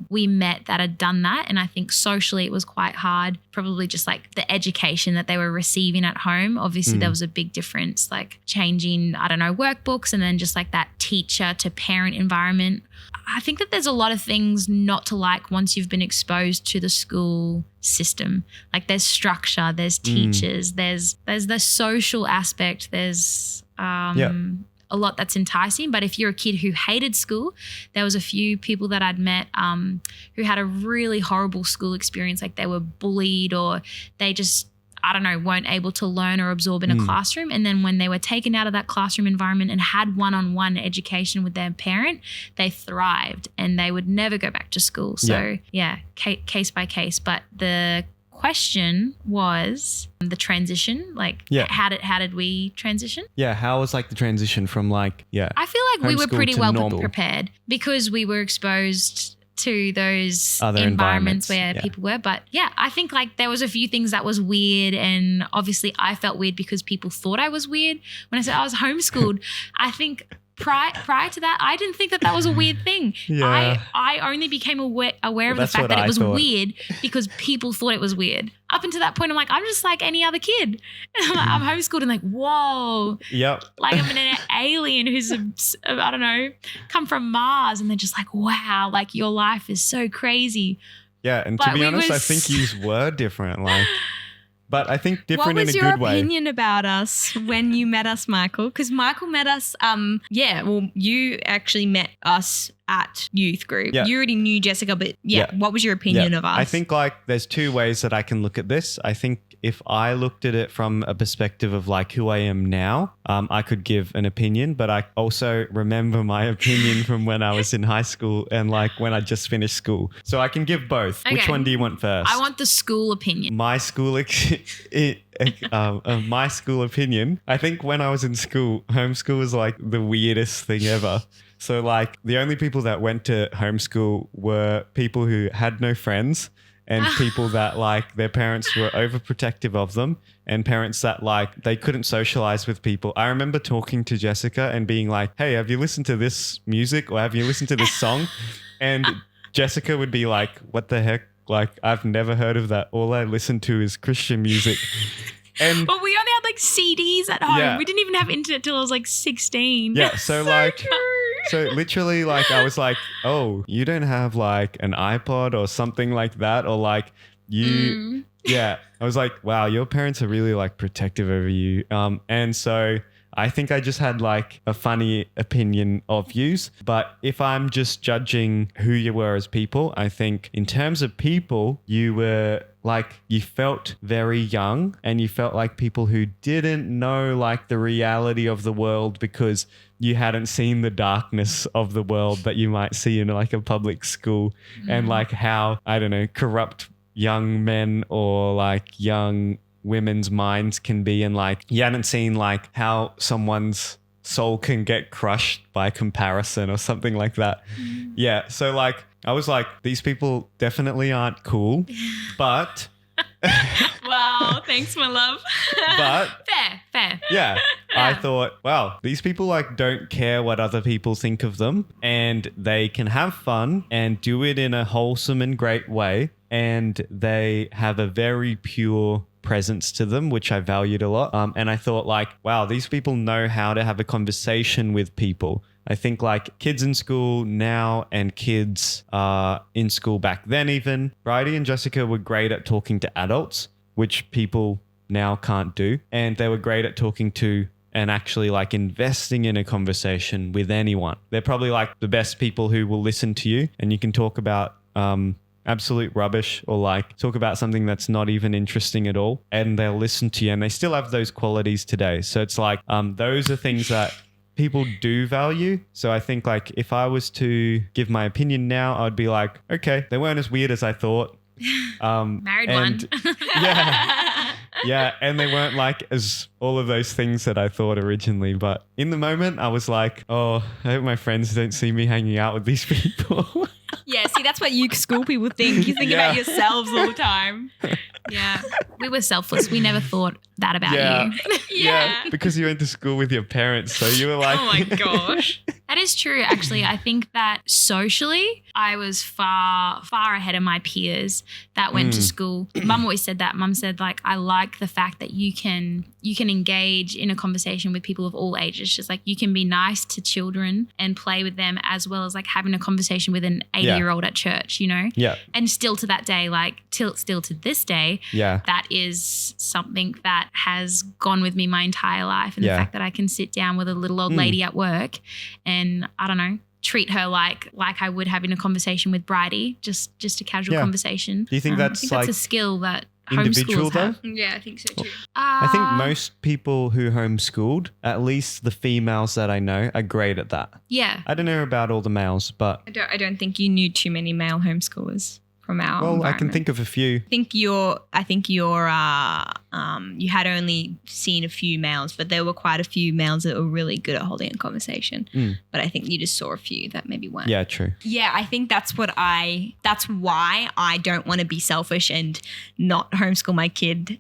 we met that had done that. And I think socially it was quite hard, probably just like the education that they were receiving at home. Obviously there was a big difference, like changing, I don't know, workbooks, and then just like that teacher to parent environment. I think that there's a lot of things not to like once you've been exposed to the school system. Like there's structure, there's teachers, there's the social aspect, there's a lot that's enticing. But if you're a kid who hated school, there was a few people that I'd met who had a really horrible school experience, like they were bullied or they just, I don't know, weren't able to learn or absorb in a classroom. And then when they were taken out of that classroom environment and had one-on-one education with their parent, they thrived and they would never go back to school. So case by case. But the question was the transition, like how did we transition? Yeah, how was like the transition from like, I feel like we were pretty well normal prepared because we were exposed to those other environments where people were. But I think like there was a few things that was weird, and obviously I felt weird because people thought I was weird when I said I was homeschooled. I think prior to that, I didn't think that was a weird thing. I only became aware of the fact that it was weird because people thought it was weird. Up until that point, I'm like, I'm just like any other kid. I'm homeschooled and like, whoa. Yep. Like I'm an alien who's, I don't know, come from Mars. And they're just like, wow, like your life is so crazy. Yeah. And to be honest, I think you were different. Like, but I think different in a good way. What was your opinion about us when you met us, Michael? Because Michael met us, you actually met us at youth group. Yeah. You already knew Jessica, but what was your opinion of us? I think like there's two ways that I can look at this. I think if I looked at it from a perspective of like who I am now, I could give an opinion, but I also remember my opinion from when I was in high school and like when I just finished school. So I can give both. Okay. Which one do you want first? I want the school opinion. My school my school opinion. I think when I was in school, homeschool was like the weirdest thing ever. So like the only people that went to homeschool were people who had no friends and people that like their parents were overprotective of them and parents that like they couldn't socialize with people. I remember talking to Jessica and being like, hey, have you listened to this music or have you listened to this song? And Jessica would be like, what the heck? Like, I've never heard of that. All I listen to is Christian music. And But we only had like CDs at home. Yeah. We didn't even have internet till I was like 16. yeah, so like... So literally like I was like, oh, you don't have like an iPod or something like that or like you, yeah. I was like, wow, your parents are really like protective over you. And so I think I just had like a funny opinion of yous. But if I'm just judging who you were as people, I think in terms of people, you were like, you felt very young and you felt like people who didn't know like the reality of the world because you hadn't seen the darkness of the world that you might see in like a public school and like how, I don't know, corrupt young men or like young women's minds can be. And like, you hadn't seen like how someone's soul can get crushed by comparison or something like that. Yeah. So like, I was like, these people definitely aren't cool, but... Wow, thanks, my love. But... Fair. Yeah. I thought, wow, these people like don't care what other people think of them and they can have fun and do it in a wholesome and great way. And they have a very pure presence to them, which I valued a lot. And I thought like, wow, these people know how to have a conversation with people. I think like kids in school now and kids in school back then even, Bridie and Jessica were great at talking to adults, which people now can't do. And they were great at talking to and actually like investing in a conversation with anyone. They're probably like the best people who will listen to you and you can talk about absolute rubbish or like talk about something that's not even interesting at all and they'll listen to you and they still have those qualities today. So it's like those are things that people do value. So I think like if I was to give my opinion now, I'd be like, okay, they weren't as weird as I thought. Married one. Yeah. And they weren't like as all of those things that I thought originally. But in the moment I was like, oh, I hope my friends don't see me hanging out with these people. Yeah, see, that's what you school people think. You think about yourselves all the time. Yeah. We were selfless. We never thought that about you. Yeah. Because you went to school with your parents. So you were like... Oh my gosh. That is true, actually. I think that socially, I was far ahead of my peers that went to school. Mum always said that. Mum said, like, I like the fact that you can engage in a conversation with people of all ages. Just like you can be nice to children and play with them as well as like having a conversation with an 80-year-old at church, you know? Yeah. And still to that day, like still to this day, that is something that has gone with me my entire life. And the fact that I can sit down with a little old lady at work and I don't know, treat her like I would having a conversation with Bridie, just a casual conversation. Do you think that's I think like that's a skill that individual homeschoolers though? have. Yeah, I think so too. I think most people who homeschooled, at least the females that I know, are great at that. Yeah. I don't know about all the males, but... I don't think you knew too many male homeschoolers from our Well, I can environment. think of a few. I think you had only seen a few males, but there were quite a few males that were really good at holding a conversation. But I think you just saw a few that maybe weren't. Yeah, true. Yeah, I think that's why I don't want to be selfish and not homeschool my kid,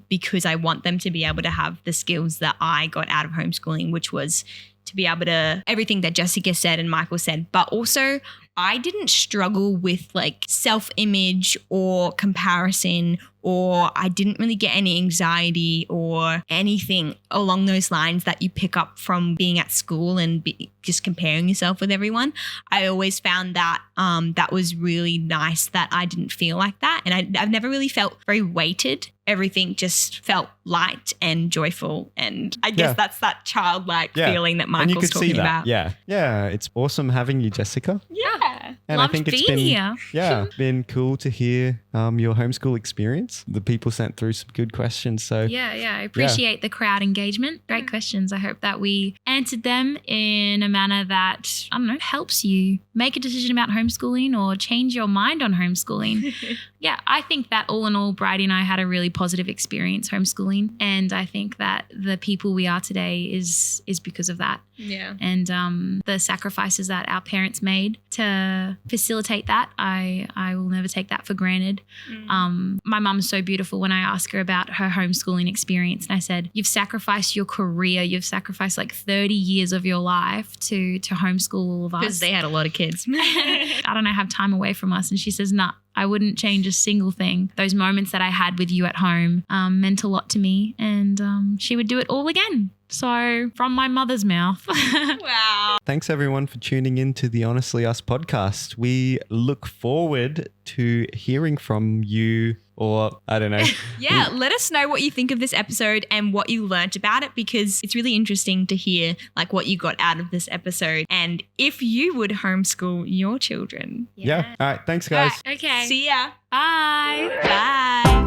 because I want them to be able to have the skills that I got out of homeschooling, which was to be able to, everything that Jessica said and Michael said, but also I didn't struggle with like self-image or comparison or I didn't really get any anxiety or anything along those lines that you pick up from being at school and just comparing yourself with everyone. I always found that that was really nice that I didn't feel like that. And I've never really felt very weighted. Everything just felt light and joyful. And I guess that's that childlike feeling that Michael's talking about. Yeah. Yeah. It's awesome having you, Jessica. Yeah. And Loved I think it's being been here. been cool to hear your homeschool experience. The people sent through some good questions. So I appreciate the crowd engagement. Great questions. I hope that we answered them in a manner that, I don't know, helps you make a decision about homeschooling or change your mind on homeschooling. I think that all in all, Bridie and I had a really positive experience homeschooling. And I think that the people we are today is because of that. Yeah. And the sacrifices that our parents made to facilitate that, I will never take that for granted. My mum's so beautiful when I ask her about her homeschooling experience. And I said, you've sacrificed your career. You've sacrificed like 30 years of your life to homeschool all of us. Because they had a lot of kids. I don't know, have time away from us. And she says, nah, I wouldn't change a single thing. Those moments that I had with you at home meant a lot to me. And she would do it all again. So from my mother's mouth. Wow. thanks everyone for tuning in to the Honestly Us podcast. We look forward to hearing from you, or I don't know. Yeah, let us know what you think of this episode and what you learnt about it, because it's really interesting to hear like what you got out of this episode and if you would homeschool your children. Yeah. All right. Thanks, guys. Okay. See ya. Bye. Bye.